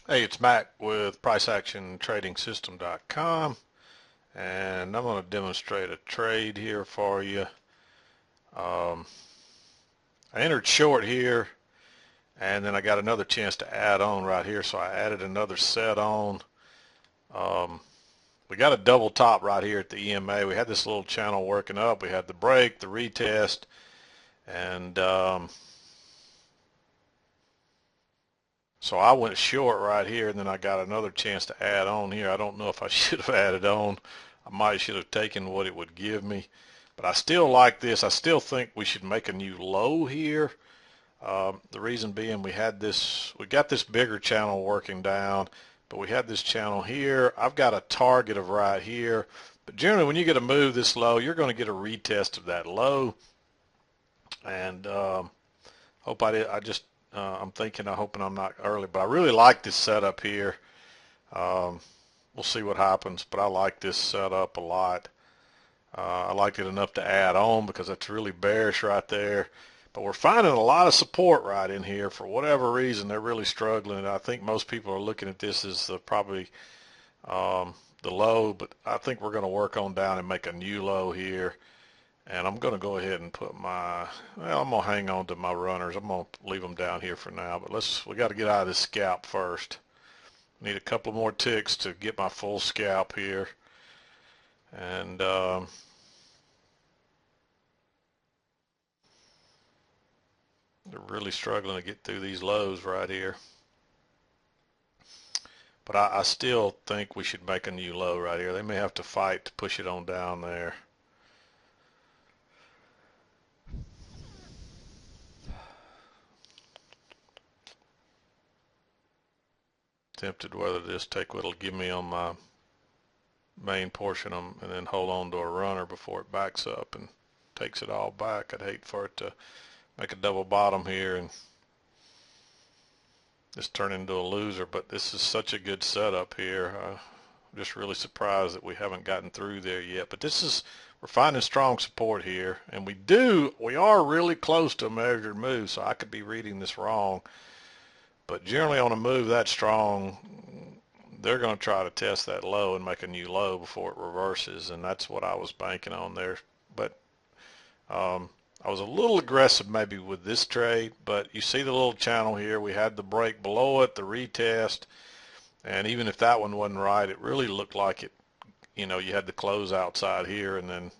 Hey, it's Mac with PriceActionTradingSystem.com, and I'm going to demonstrate a trade here for you. Um, I entered short here, and then I got another chance to add on right here, so I added another set on. Um, we got a double top right here at the EMA. We had this little channel working up. We had the break, the retest, and so I went short right here, and then I got another chance to add on here. I don't know if I should have added on. I might should have taken what it would give me. But I still like this. I still think we should make a new low here. The reason being we got this bigger channel working down, but we had this channel here. I've got a target of right here. But generally when you get a move this low, you're going to get a retest of that low. And hope I did. I'm hoping I'm not early, but I really like this setup here. Um, we'll see what happens, but I like this setup a lot. I liked it enough to add on because it's really bearish right there. But we're finding a lot of support right in here. For whatever reason, they're really struggling. I think most people are looking at this as probably the low, but I think we're going to work on down and make a new low here. And I'm going to go ahead and I'm going to hang on to my runners. I'm going to leave them down here for now. But we got to get out of this scalp first. Need a couple more ticks to get my full scalp here. And they're really struggling to get through these lows right here. But I still think we should make a new low right here. They may have to fight to push it on down there. Tempted whether to just take what it'll give me on my main portion and then hold on to a runner before it backs up and takes it all back. I'd hate for it to make a double bottom here and just turn into a loser. But this is such a good setup here. I'm just really surprised that we haven't gotten through there yet. But we're finding strong support here, and we are really close to a measured move, so I could be reading this wrong. But generally on a move that strong, they're going to try to test that low and make a new low before it reverses, and that's what I was banking on there. But I was a little aggressive maybe with this trade, but you see the little channel here. We had the break below it, the retest, and even if that one wasn't right, it really looked like you had the close outside here, and then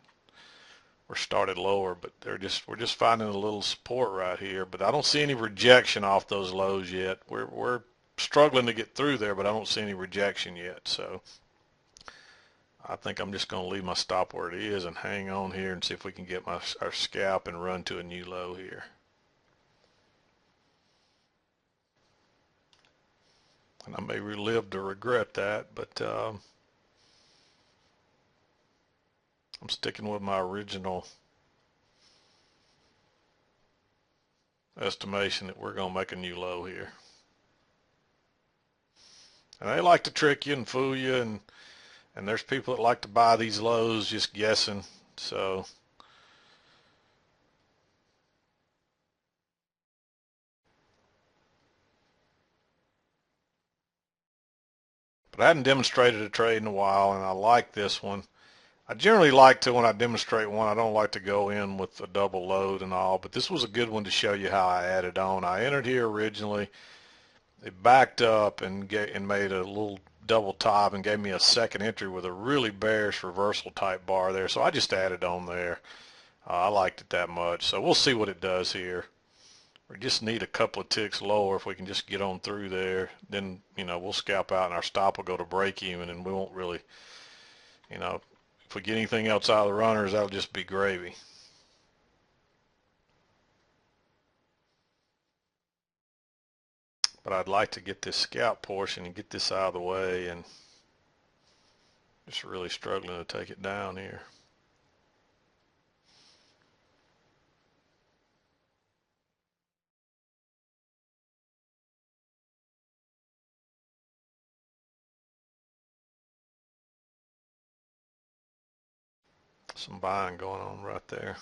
we're started lower, but we're just finding a little support right here. But I don't see any rejection off those lows yet. We're struggling to get through there, but I don't see any rejection yet. So I think I'm just going to leave my stop where it is and hang on here and see if we can get our scalp and run to a new low here. And I may live to regret that, but I'm sticking with my original estimation that we're going to make a new low here. And they like to trick you and fool you, and there's people that like to buy these lows just guessing. So but I hadn't demonstrated a trade in a while, and I like this one. I generally like to, when I demonstrate one, I don't like to go in with a double load and all, but this was a good one to show you how I added on. I entered here originally. It backed up and made a little double top and gave me a second entry with a really bearish reversal type bar there. So I just added on there. I liked it that much. So we'll see what it does here. We just need a couple of ticks lower. If we can just get on through there, then we'll scalp out and our stop will go to break even, and we won't really, if we get anything else out of the runners, that'll just be gravy. But I'd like to get this scalp portion and get this out of the way, and just really struggling to take it down here. Some buying going on right there.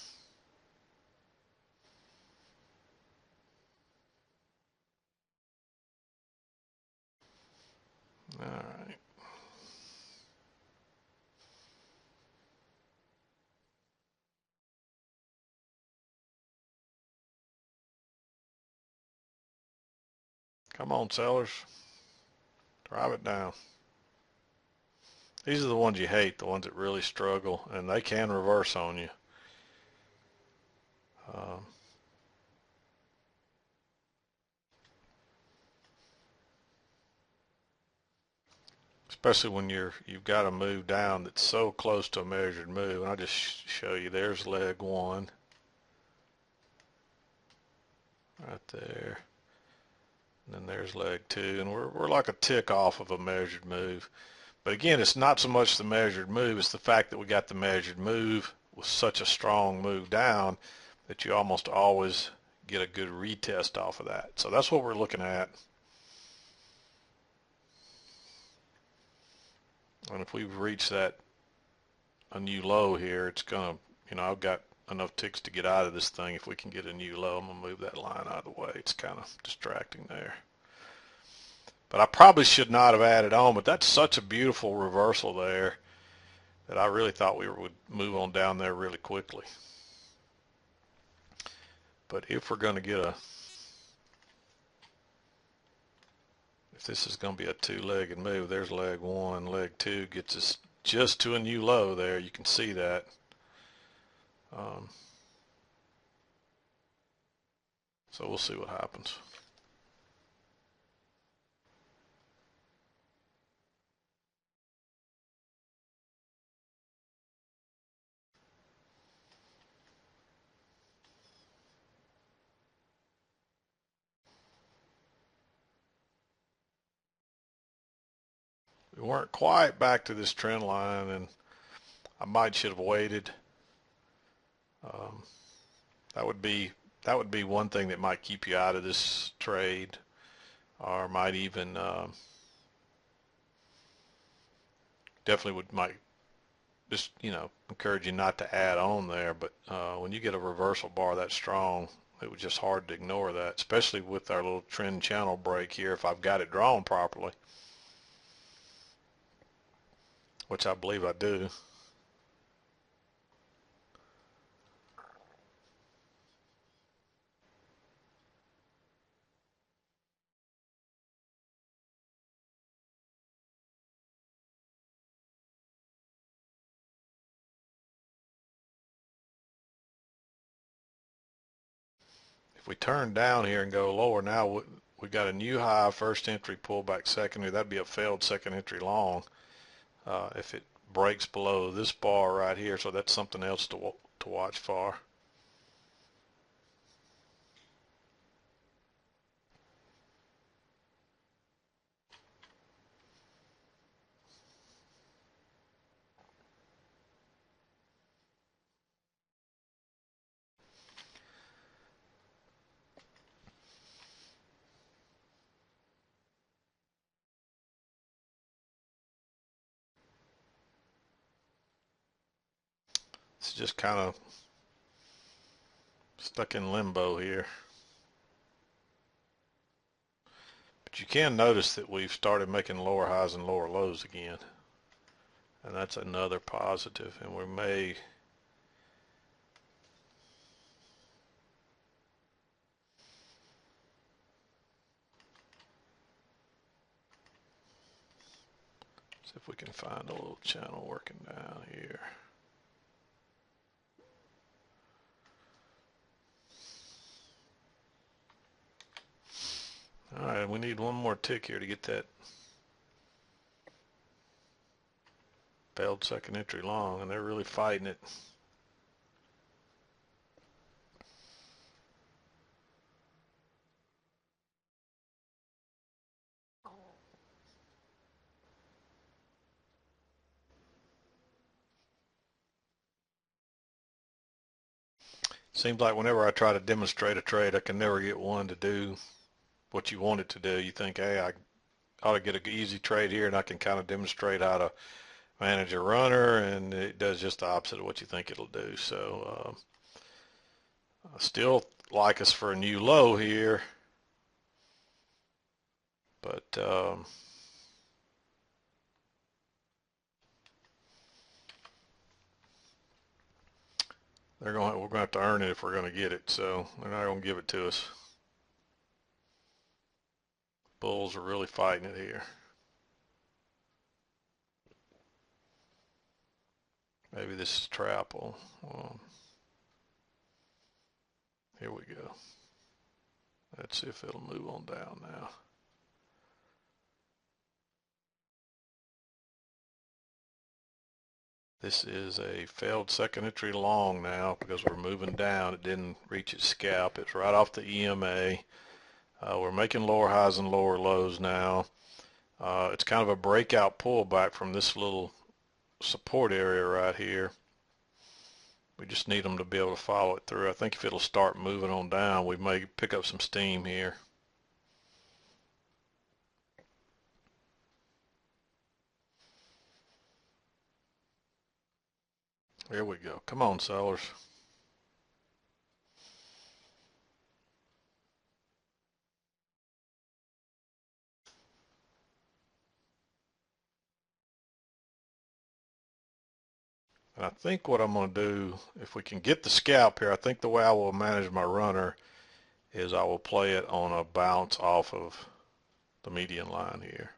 All right. Come on, sellers. Drive it down. These are the ones you hate, the ones that really struggle, and they can reverse on you. Um, Especially when you've got a move down that's so close to a measured move. And I'll just show you. There's leg one right there. And then there's leg two, and we're like a tick off of a measured move. But again, it's not so much the measured move, it's the fact that we got the measured move with such a strong move down that you almost always get a good retest off of that. So that's what we're looking at. And if we've reached that a new low here, it's gonna, I've got enough ticks to get out of this thing. If we can get a new low, I'm gonna move that line out of the way. It's kind of distracting there. But I probably should not have added on, but that's such a beautiful reversal there that I really thought we would move on down there really quickly. But if we're going to get if this is going to be a two-legged move, there's leg one, leg two gets us just to a new low there. You can see that. So we'll see what happens. We weren't quite back to this trend line, and I might should have waited. Um, that would be one thing that might keep you out of this trade, or might even definitely might just encourage you not to add on there. But when you get a reversal bar that strong, it was just hard to ignore that, especially with our little trend channel break here. If I've got it drawn properly, which I believe I do. If we turn down here and go lower, now we got a new high, first entry, pullback, secondary. That'd be a failed second entry long if it breaks below this bar right here. So that's something else to watch for. It's just kind of stuck in limbo here. But you can notice that we've started making lower highs and lower lows again. And that's another positive. And we may see if we can find a little channel working down here. All right, we need one more tick here to get that failed second entry long, and they're really fighting it. Seems like whenever I try to demonstrate a trade, I can never get one to do what you want it to do. You think, hey, I ought to get an easy trade here, and I can kind of demonstrate how to manage a runner, and it does just the opposite of what you think it'll do. So I still like us for a new low here, but we're going to have to earn it if we're going to get it. So they're not going to give it to us. Bulls are really fighting it here. Maybe this is trap. Here we go. Let's see if it'll move on down now. This is a failed second entry long now because we're moving down. It didn't reach its scalp. It's right off the EMA. We're making lower highs and lower lows now. It's kind of a breakout pullback from this little support area right here. We just need them to be able to follow it through. I think if it'll start moving on down, we may pick up some steam here. There we go. Come on, sellers. And I think what I'm going to do, if we can get the scalp here, I think the way I will manage my runner is I will play it on a bounce off of the median line here.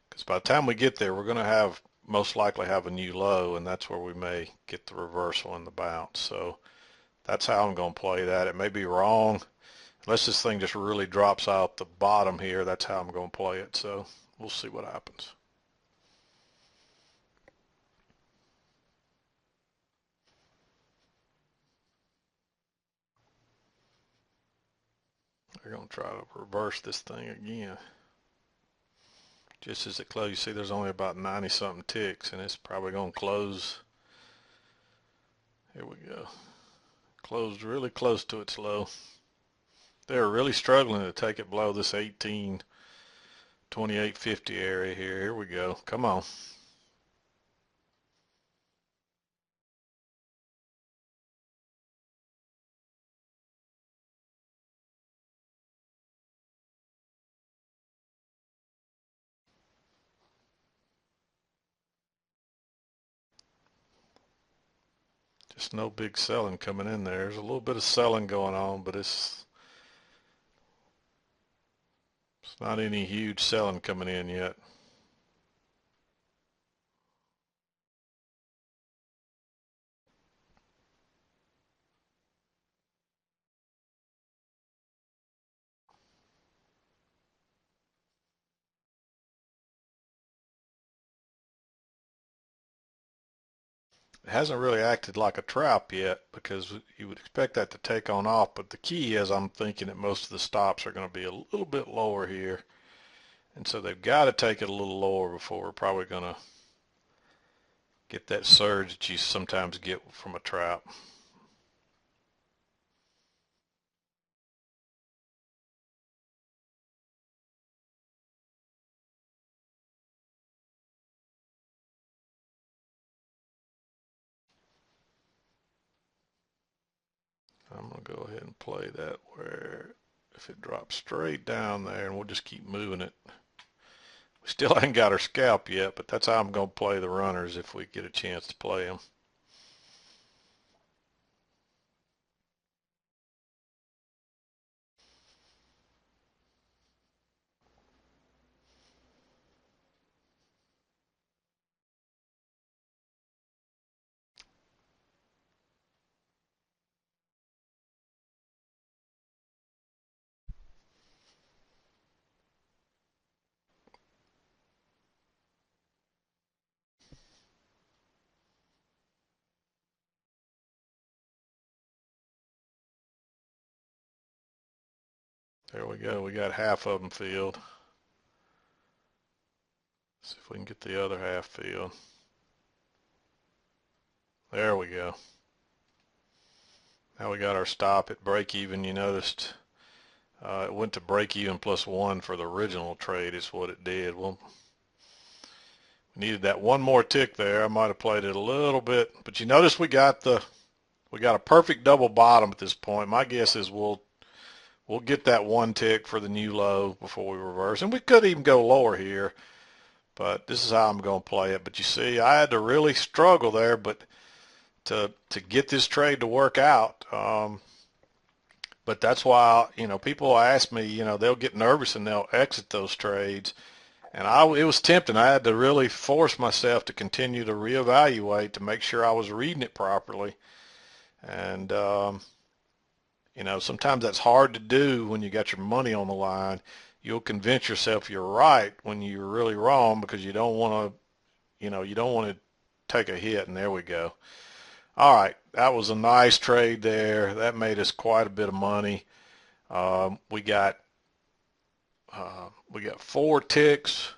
Because by the time we get there, we're going to most likely have a new low, and that's where we may get the reversal and the bounce. So that's how I'm going to play that. It may be wrong. Unless this thing just really drops out the bottom here, that's how I'm going to play it. So we'll see what happens. We're going to try to reverse this thing again. Just as it closes, you see there's only about 90 something ticks, and it's probably going to close. Here we go. Closed really close to its low. They're really struggling to take it below this 1828.50 area here. Here we go. Come on. Just no big selling coming in there. There's a little bit of selling going on, but it's not any huge selling coming in yet. It hasn't really acted like a trap yet because you would expect that to take on off, but the key is I'm thinking that most of the stops are going to be a little bit lower here, and so they've got to take it a little lower before we're probably going to get that surge that you sometimes get from a trap. I'm going to go ahead and play that where if it drops straight down there, and we'll just keep moving it. We still ain't got our scalp yet, but that's how I'm going to play the runners if we get a chance to play them. There we go. We got half of them filled. See if we can get the other half filled. There we go. Now we got our stop at break even. You noticed it went to break even +1 for the original trade is what it did. Well, we needed that one more tick there. I might have played it a little bit, but you notice we got a perfect double bottom at this point. My guess is we'll get that one tick for the new low before we reverse, and we could even go lower here, but this is how I'm going to play it. But you see, I had to really struggle there, but to get this trade to work out. But that's why, people ask me, they'll get nervous and they'll exit those trades. And it was tempting. I had to really force myself to continue to reevaluate to make sure I was reading it properly. And, sometimes that's hard to do when you got your money on the line. You'll convince yourself you're right when you're really wrong because you don't want to take a hit. And there we go. All right, that was a nice trade there. That made us quite a bit of money. We got 4 ticks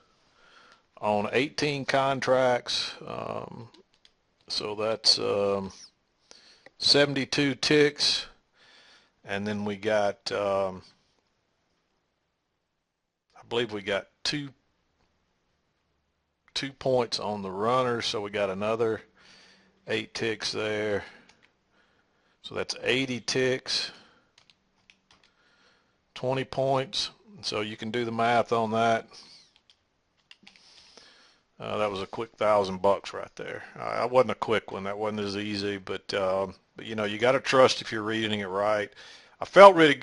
on 18 contracts. So that's 72 ticks, and then we got I believe we got two points on the runner, so we got another 8 ticks there. So that's 80 ticks, 20 points. So you can do the math on that. That was a quick $1,000 right there. That wasn't a quick one. That wasn't as easy, but you got to trust if you're reading it right. I felt really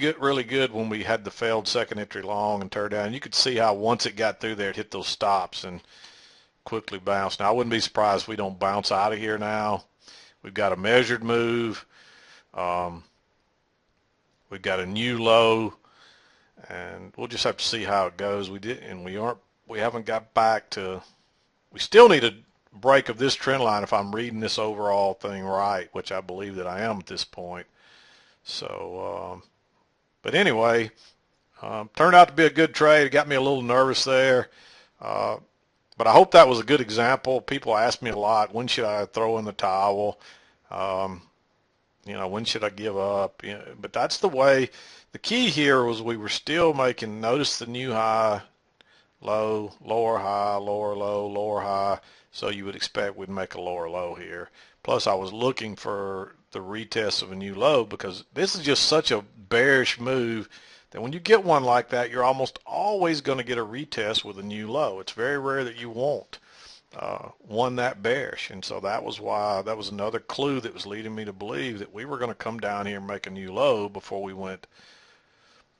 good when we had the failed second entry long and turned down. You could see how once it got through there, it hit those stops and quickly bounced. Now I wouldn't be surprised if we don't bounce out of here now. We've got a measured move. We've got a new low, and we'll just have to see how it goes. We haven't got back to. We still need a break of this trend line if I'm reading this overall thing right, which I believe that I am at this point. So, but anyway, turned out to be a good trade. It got me a little nervous there. But I hope that was a good example. People ask me a lot, when should I throw in the towel? When should I give up? But that's the way. The key here was we were still making, notice the new high, low, lower high, lower low, lower high. So you would expect we'd make a lower low here. Plus I was looking for the retest of a new low because this is just such a bearish move that when you get one like that, you're almost always going to get a retest with a new low. It's very rare that you won't one that bearish. And so that was another clue that was leading me to believe that we were going to come down here and make a new low before we went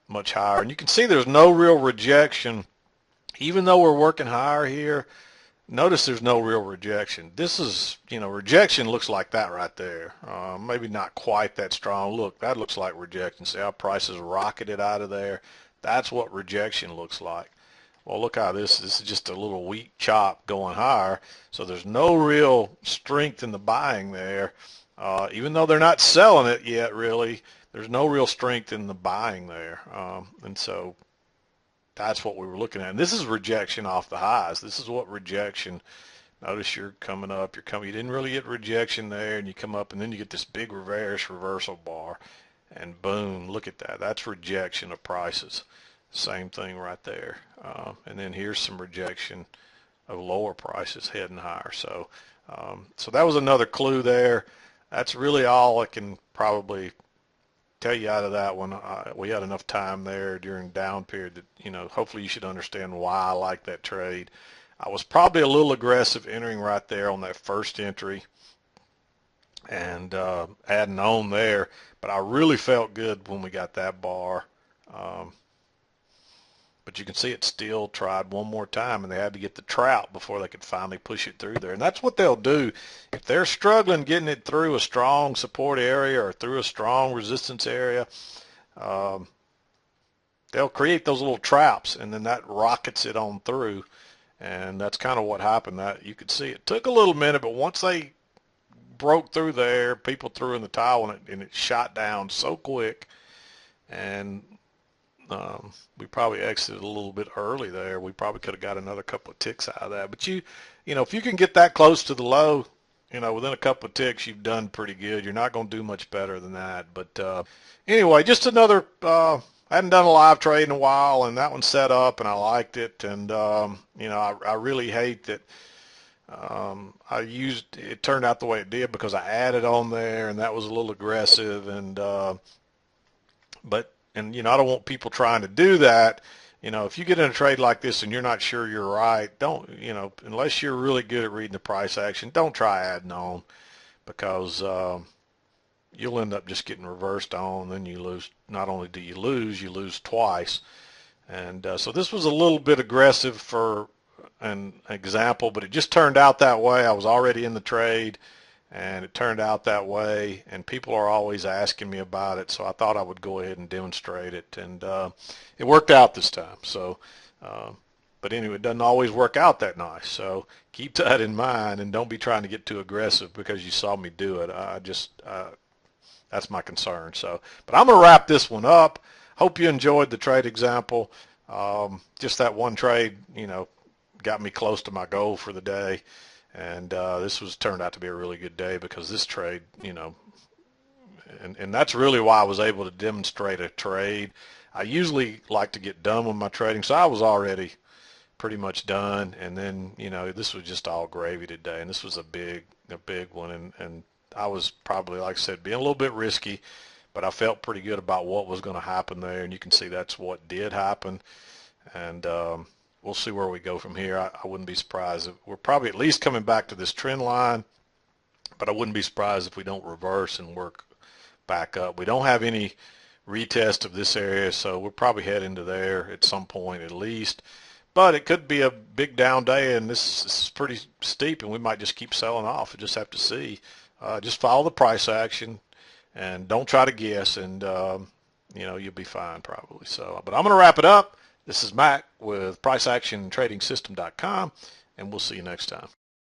much higher. And you can see there's no real rejection. Even though we're working higher here, notice there's no real rejection. This is, rejection looks like that right there. Maybe not quite that strong. Look, that looks like rejection. See how prices rocketed out of there? That's what rejection looks like. Well, look how this is just a little weak chop going higher. So there's no real strength in the buying there. Even though they're not selling it yet, really, there's no real strength in the buying there. And so that's what we were looking at. And this is rejection off the highs. This is what rejection. Notice you're coming up. You didn't really get rejection there, and you come up, and then you get this big reversal bar, and boom, look at that. That's rejection of prices. Same thing right there. And then here's some rejection of lower prices heading higher. So, so that was another clue there. That's really all I can probably tell you out of that one. We had enough time there during down period that, hopefully you should understand why I like that trade. I was probably a little aggressive entering right there on that first entry and adding on there, but I really felt good when we got that bar. But you can see it still tried one more time, and they had to get the trout before they could finally push it through there. And that's what they'll do. If they're struggling getting it through a strong support area or through a strong resistance area, they'll create those little traps, and then that rockets it on through. And that's kind of what happened. That you could see it took a little minute, but once they broke through there, people threw in the towel, and it shot down so quick. And we probably exited a little bit early there. We probably could have got another couple of ticks out of that. But if you can get that close to the low, within a couple of ticks, you've done pretty good. You're not going to do much better than that. But anyway, just another. I hadn't done a live trade in a while, and that one set up, and I liked it. And I really hate that it turned out the way it did because I added on there, and that was a little aggressive. And I don't want people trying to do that. If you get in a trade like this and you're not sure you're right, don't, unless you're really good at reading the price action, don't try adding on, because you'll end up just getting reversed on, then you lose. Not only do you lose twice. And so this was a little bit aggressive for an example, but it just turned out that way. I was already in the trade, and it turned out that way, and people are always asking me about it, so I thought I would go ahead and demonstrate it, and it worked out this time. So, but anyway, it doesn't always work out that nice, so keep that in mind, and don't be trying to get too aggressive because you saw me do it. That's my concern. So, but I'm going to wrap this one up. Hope you enjoyed the trade example. Just that one trade, got me close to my goal for the day. And this was turned out to be a really good day because this trade, and that's really why I was able to demonstrate a trade. I usually like to get done with my trading, so I was already pretty much done. And then, this was just all gravy today, and this was a big one. And I was probably, like I said, being a little bit risky, but I felt pretty good about what was going to happen there, and you can see that's what did happen. And we'll see where we go from here. I wouldn't be surprised if we're probably at least coming back to this trend line, but I wouldn't be surprised if we don't reverse and work back up. We don't have any retest of this area, so we'll probably head into there at some point at least. But it could be a big down day, and this is pretty steep, and we might just keep selling off. We'll just have to see. Just follow the price action, and don't try to guess, and you'll be fine probably. So, but I'm going to wrap it up. This is Mac with PriceActionTradingSystem.com, and we'll see you next time.